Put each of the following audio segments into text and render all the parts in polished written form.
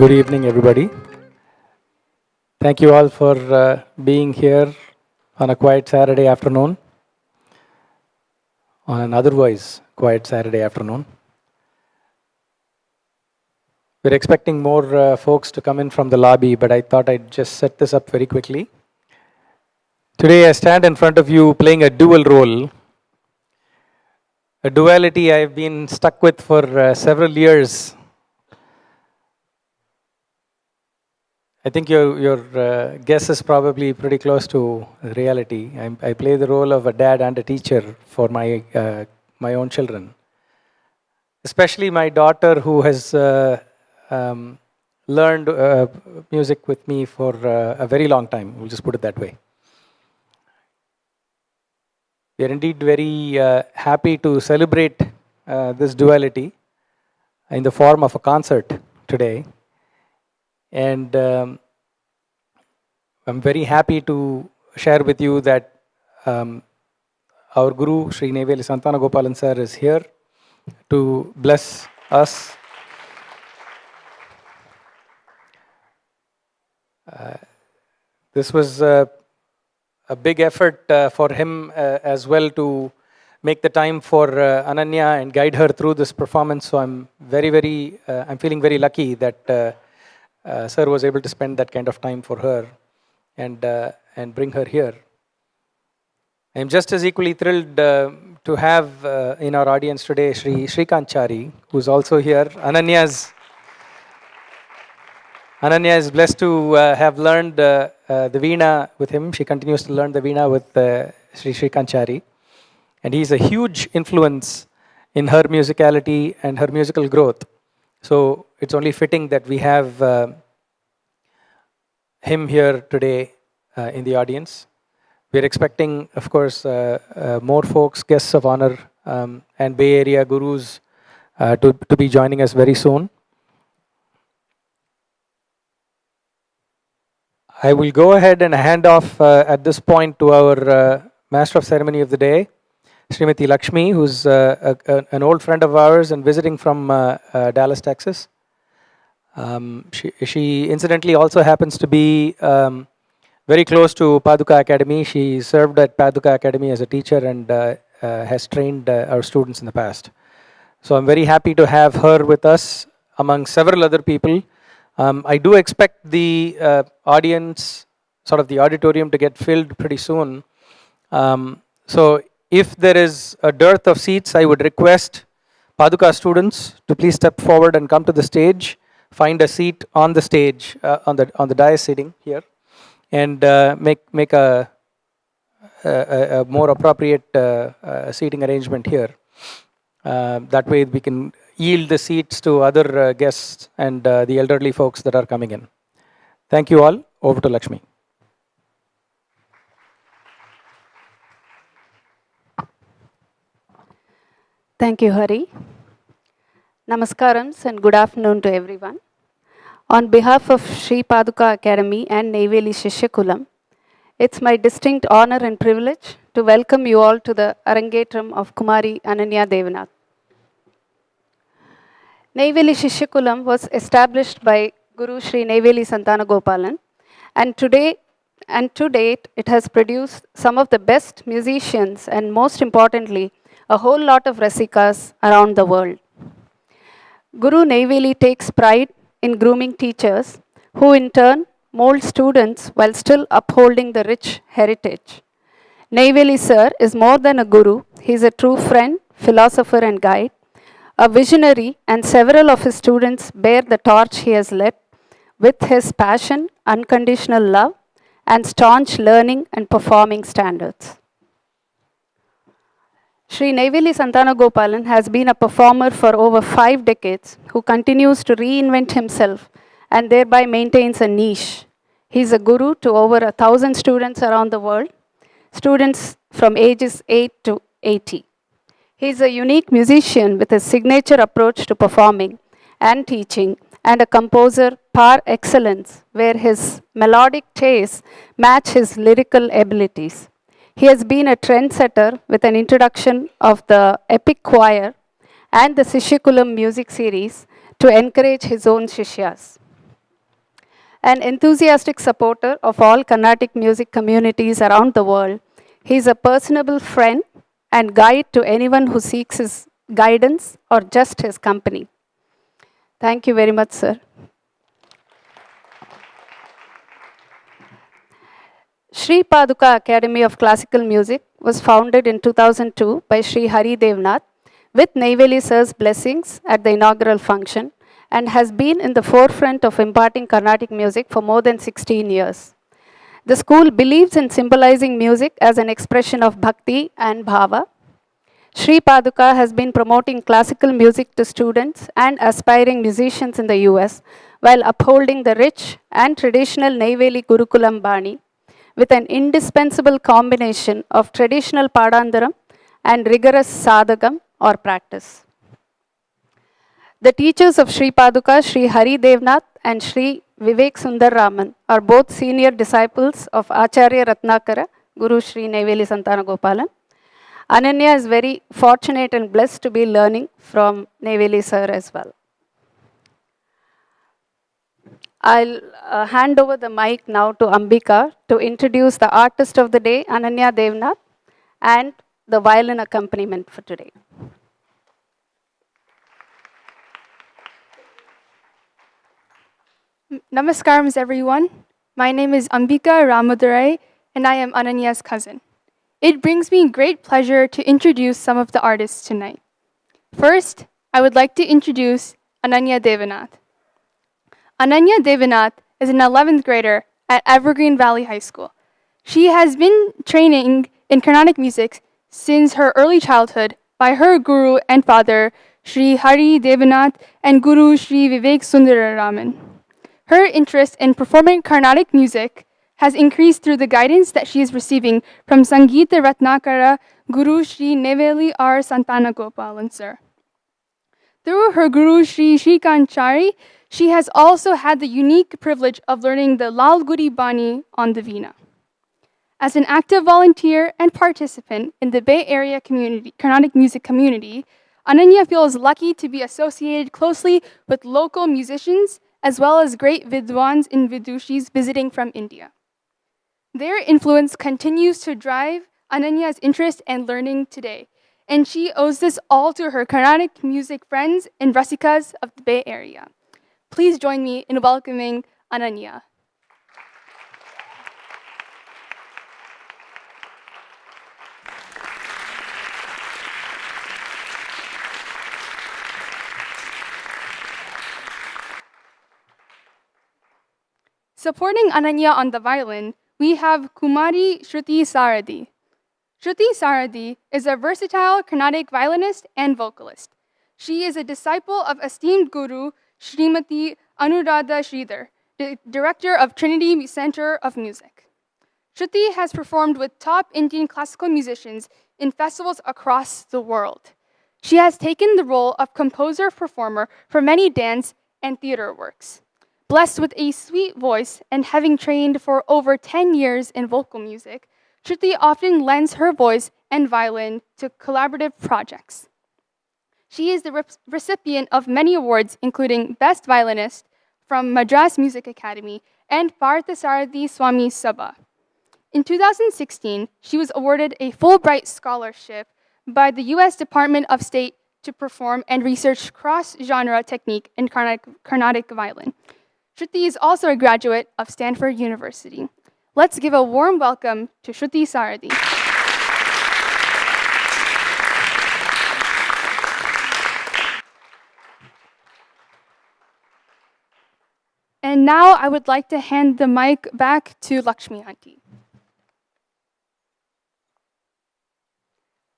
Good evening, everybody. Thank you all for being here on a quiet Saturday afternoon, on an otherwise quiet Saturday afternoon. We're expecting more folks to come in from the lobby, but I thought I'd just set this up very quickly. Today, I stand in front of you playing a dual role, a duality I've been stuck with for several years. I think your guess is probably pretty close to reality. I play the role of a dad and a teacher for my own children, especially my daughter, who has learned music with me for a very long time. We'll just put it that way. We are indeed very happy to celebrate this duality in the form of a concert today. And I'm very happy to share with you that our Guru, Sri Neyveli Santana Gopalan sir, is here to bless us. This was a big effort for him as well to make the time for Ananya and guide her through this performance. So I'm I'm feeling very lucky that sir was able to spend that kind of time for her and bring her here. I'm just as equally thrilled to have in our audience today Sri Shrikant Chari, who's also here. Ananya is blessed to have learned the Veena with him. She continues to learn the Veena with Sri Shrikant Chari. And he's a huge influence in her musicality and her musical growth. So it's only fitting that we have him here today in the audience. We're expecting, of course, more folks, guests of honor, and Bay Area gurus to be joining us very soon. I will go ahead and hand off at this point to our Master of Ceremony of the day, Srimati Lakshmi, who's an old friend of ours and visiting from Dallas, Texas. She incidentally also happens to be very close to Paduka Academy. She served at Paduka Academy as a teacher and has trained our students in the past. So I'm very happy to have her with us among several other people. I do expect the audience, sort of the auditorium, to get filled pretty soon. So if there is a dearth of seats, I would request Paduka students to please step forward and come to the stage, find a seat on the stage, on the dais seating here, and make a more appropriate seating arrangement here. That way we can yield the seats to other guests and the elderly folks that are coming in. Thank you all. Over to Lakshmi. Thank you, Hari. Namaskarams and good afternoon to everyone. On behalf of Sri Paduka Academy and Neyveli Shishyakulam, it's my distinct honor and privilege to welcome you all to the Arangetram of Kumari Ananya Devanath. Neyveli Shishyakulam was established by Guru Sri Neyveli Santana Gopalan, and to date it has produced some of the best musicians and, most importantly, a whole lot of rasikas around the world. Guru Neyveli takes pride in grooming teachers who in turn mold students while still upholding the rich heritage. Neyveli sir is more than a guru. He is a true friend, philosopher and guide, a visionary, and several of his students bear the torch he has led with his passion, unconditional love, and staunch learning and performing standards. Sri Neyveli Santana Gopalan has been a performer for over 5 decades who continues to reinvent himself and thereby maintains a niche. He is a guru to over 1,000 students around the world, students from ages 8 to 80. He is a unique musician with a signature approach to performing and teaching and a composer par excellence where his melodic tastes match his lyrical abilities. He has been a trendsetter with an introduction of the epic choir and the Shishyakulam music series to encourage his own Shishyas. An enthusiastic supporter of all Carnatic music communities around the world, he is a personable friend and guide to anyone who seeks his guidance or just his company. Thank you very much, sir. Sri Paduka Academy of Classical Music was founded in 2002 by Sri Hari Devnath with Neyveli sir's blessings at the inaugural function and has been in the forefront of imparting Carnatic music for more than 16 years. The school believes in symbolizing music as an expression of bhakti and bhava. Sri Paduka has been promoting classical music to students and aspiring musicians in the US while upholding the rich and traditional Neyveli Gurukulam Bani with an indispensable combination of traditional Padandaram and rigorous sadhagam or practice. The teachers of Sri Paduka, Sri Hari Devnath and Sri Vivek Sundar Raman are both senior disciples of Acharya Ratnakara, Guru Sri Neyveli Santana Gopalan. Ananya is very fortunate and blessed to be learning from Neyveli sir as well. I'll hand over the mic now to Ambika to introduce the artist of the day, Ananya Devnath, and the violin accompaniment for today. Namaskaram, everyone. My name is Ambika Ramadurai, and I am Ananya's cousin. It brings me great pleasure to introduce some of the artists tonight. First, I would like to introduce Ananya Devanath. Ananya Devanath is an 11th grader at Evergreen Valley High School. She has been training in Carnatic music since her early childhood by her guru and father, Sri Hari Devanath, and Guru Sri Vivek Sundara Raman. Her interest in performing Carnatic music has increased through the guidance that she is receiving from Sangeeta Ratnakara Guru Sri Neyveli R. Santana Gopalan sir. Through her guru Sri Shrikant Chari, she has also had the unique privilege of learning the Lal Guri Bani on the Veena. As an active volunteer and participant in the Bay Area community, Carnatic music community, Ananya feels lucky to be associated closely with local musicians as well as great Vidwans and Vidushis visiting from India. Their influence continues to drive Ananya's interest and learning today, and she owes this all to her Carnatic music friends and Rasikas of the Bay Area. Please join me in welcoming Ananya. Supporting Ananya on the violin, we have Kumari Shruti Saradi. Shruti Saradi is a versatile Carnatic violinist and vocalist. She is a disciple of esteemed guru Srimati Anuradha Sridhar, the director of Trinity Center of Music. Shruti has performed with top Indian classical musicians in festivals across the world. She has taken the role of composer-performer for many dance and theater works. Blessed with a sweet voice and having trained for over 10 years in vocal music, Shruti often lends her voice and violin to collaborative projects. She is the recipient of many awards, including Best Violinist from Madras Music Academy and Parthasarathi Swami Sabha. In 2016, she was awarded a Fulbright Scholarship by the U.S. Department of State to perform and research cross-genre technique in Carnatic violin. Shruti is also a graduate of Stanford University. Let's give a warm welcome to Shruti Saradi. And now I would like to hand the mic back to Lakshmi Auntie.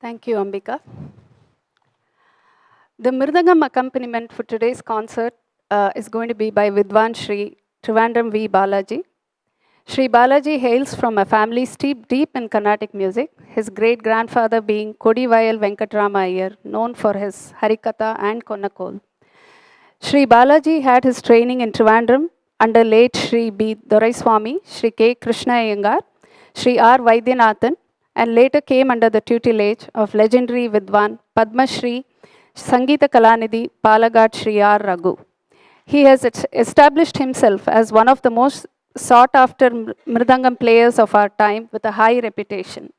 Thank you, Ambika. The Mirdangam accompaniment for today's concert is going to be by Vidwan Sri Trivandrum V. Balaji. Sri Balaji hails from a family steeped deep in Carnatic music, his great-grandfather being Kodivayal Venkatrama Iyer, known for his Harikatha and Konnakol. Sri Balaji had his training in Trivandrum under late Sri B. Doraiswamy, Sri K. Krishna Iyengar, Sri R. Vaidyanathan, and later came under the tutelage of legendary Vidwan Padma Shri Sangeeta Kalanidhi Palagad Sri R. Raghu. He has established himself as one of the most sought after mridangam players of our time with a high reputation.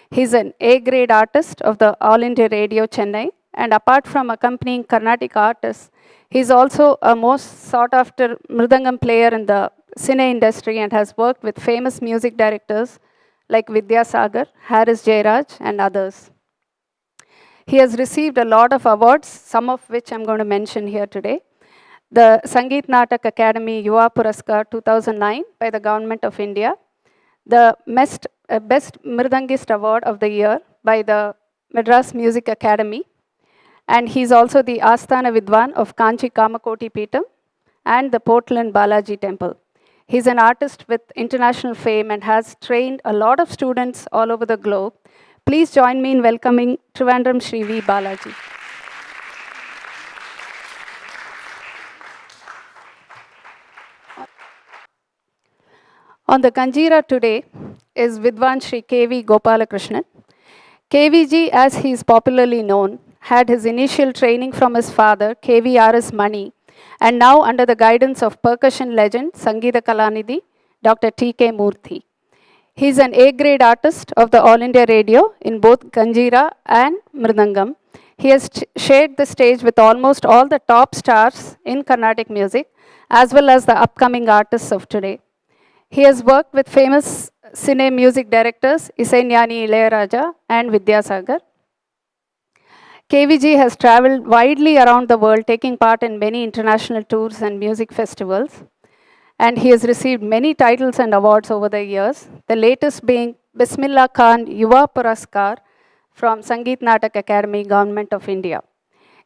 He's an A-grade artist of the All India Radio Chennai, and apart from accompanying Carnatic artists, he's also a most sought after mridangam player in the cine industry and has worked with famous music directors like Vidya Sagar, Haris Jayaraj, and others. He has received a lot of awards, some of which I'm going to mention here today. The Sangeet Natak Academy Yuva Puraskar 2009 by the Government of India, the Best Mridangist Award of the Year by the Madras Music Academy, and he's also the Asthana Vidwan of Kanchi Kamakoti Peetam and the Portland Balaji Temple. He's an artist with international fame and has trained a lot of students all over the globe. Please join me in welcoming Trivandrum Shri V. Balaji. On the Kanjira today is Vidwan Shri K.V. Gopalakrishnan. KVG, as he is popularly known, had his initial training from his father, KVRS Mani, and now under the guidance of percussion legend Sangeeta Kalanidhi, Dr. T.K. Murthy. He is an A-grade artist of the All India Radio in both Kanjira and Mridangam. He has shared the stage with almost all the top stars in Carnatic music, as well as the upcoming artists of today. He has worked with famous cine music directors Isaignani Ilayaraja and Vidya Sagar. KVG has traveled widely around the world, taking part in many international tours and music festivals. And he has received many titles and awards over the years, the latest being Bismillah Khan Yuva Puraskar from Sangeet Natak Academy, Government of India.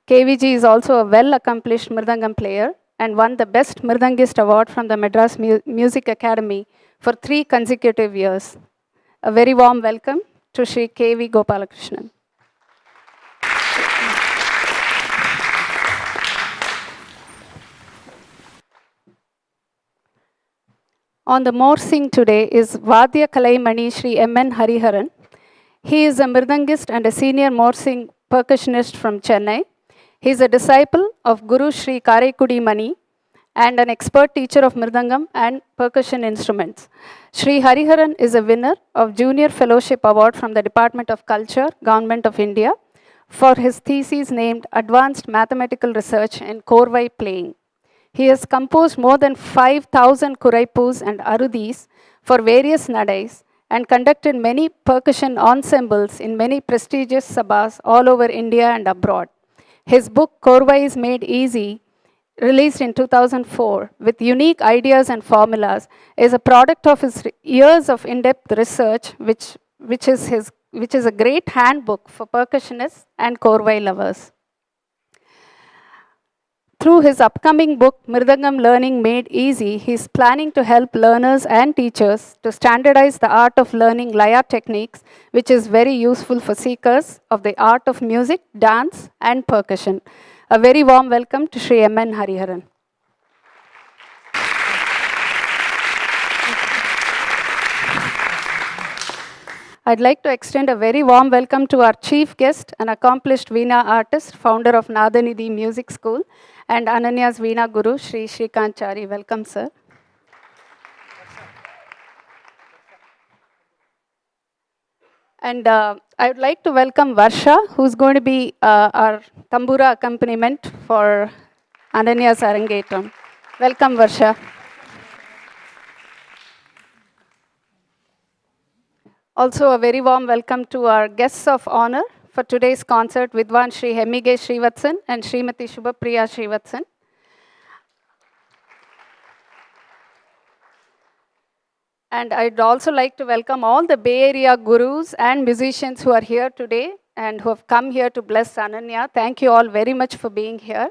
KVG is also a well-accomplished Mridangam player and won the Best Mridangist Award from the Madras Music Academy for 3 consecutive years. A very warm welcome to Shri K.V. Gopalakrishnan. On the Morsing today is Vadya Kalaimani Shri M.N. Hariharan. He is a Mridangist and a senior Morsing percussionist from Chennai. He is a disciple of Guru Shri Karaikudi Mani and an expert teacher of Mridangam and percussion instruments. Shri Hariharan is a winner of Junior Fellowship Award from the Department of Culture, Government of India, for his thesis named Advanced Mathematical Research in Korvai Playing. He has composed more than 5,000 kuraipus and arudis for various nadais and conducted many percussion ensembles in many prestigious sabhas all over India and abroad. His book, Korvai is Made Easy, released in 2004 with unique ideas and formulas, is a product of his years of in-depth research, which is a great handbook for percussionists and Korvai lovers. Through his upcoming book, Mridangam Learning Made Easy, he is planning to help learners and teachers to standardize the art of learning Laya techniques, which is very useful for seekers of the art of music, dance, and percussion. A very warm welcome to Shri M.N. Hariharan. I'd like to extend a very warm welcome to our chief guest, an accomplished Veena artist, founder of Nadanidhi Music School, and Ananya's Veena Guru, Shri Shrikant Chari. Welcome, sir. And I would like to welcome Varsha, who's going to be our tambura accompaniment for Ananya's Arangetram. Welcome, Varsha. Also, a very warm welcome to our guests of honor for today's concert, Vidwan Shri Hemmige Srivatsan and Srimati Shubhapriya Srivatsan. And I'd also like to welcome all the Bay Area gurus and musicians who are here today and who have come here to bless Ananya. Thank you all very much for being here.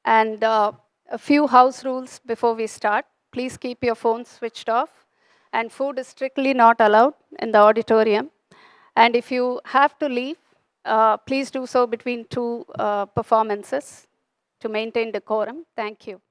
And a few house rules before we start. Please keep your phones switched off. And food is strictly not allowed in the auditorium. And if you have to leave, please do so between 2 performances to maintain decorum. Thank you.